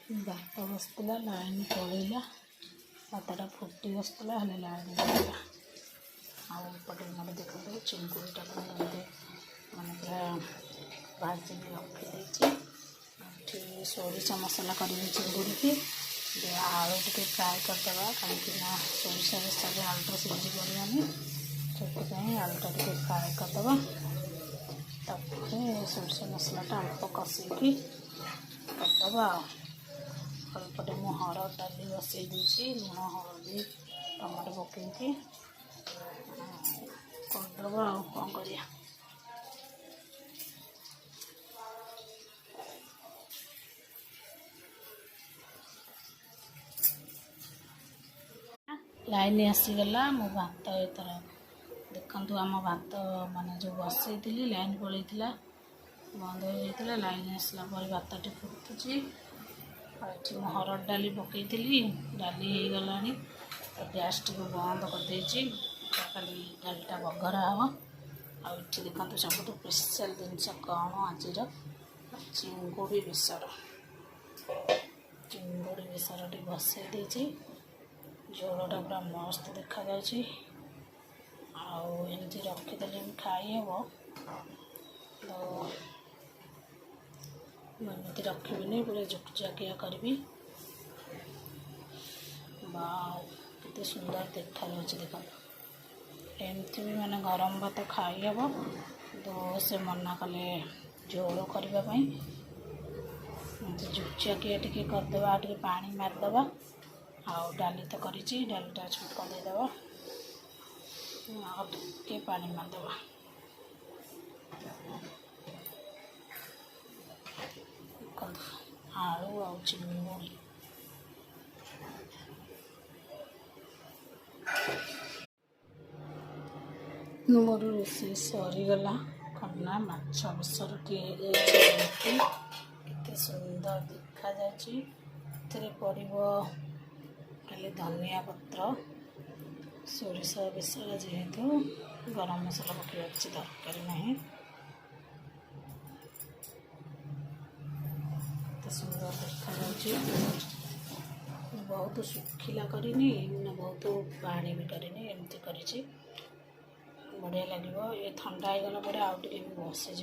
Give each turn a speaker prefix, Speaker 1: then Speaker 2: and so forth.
Speaker 1: भात बसला लाइन पलैला भातटा फुटी बसला हेल्ले लाइन पलैला आउटे मोटे देखते चिंगुड़ीटा मैंने पूरा भाजी रखी सोरिष मसला करी चिंगुड़ी की आलू टे फ्राए करदे कहीं सोरिष बेस आलूटा सीझी पड़ानी से आलूटा टे फ्राए करदे सोरिष मसलाटा अल्प कषिकी करदे अल्पटे मु हरड़ डाली बसई देती लुण हलदी टमाटो पकईकि करदे कौन करिया लाइन आसीगला मो भात एथर देखु आम भात मान जो बसई थी लाइन पलैला बंद हो जाता लाइन आसला भातटी फुटुची ये हरड़ डाली पकई डाली हो गला गैस टी बंद करदे खाली डालीटा बघरा हम आठी देखते सब स्पेशल जिनस कौन आज चिंगुड़ी बेसर बसई देती झोलटा पूरा मस्त देखा आमती रखीदे खाई हम तो एमती रखी पूरा जुकजाकिया करी केते सुंदर देखा देखा एमती भी मैंने गरम भात खाई हम तो से मना कले झोल करने जुकजाकिया टी करदे टे पानी मारिदे आउ डाली तो करी डालीटा छुटक देदे टे पानी मारिदे आलू आ चिंगुड़ी मोर रोषे सरीगला कना माछ बेसर केते सुंदर देखा जाए पड़ो खाली धनिया पत्र सोरिष बेसर जेहेतु गरम मसला पकड़ दरकार ना सुंदर देखा बहुत सुखिला करनी बहुत पानी भी करनी एमती कर बढ़िया लगे ये ठंडा हो गला आउ टे बसीज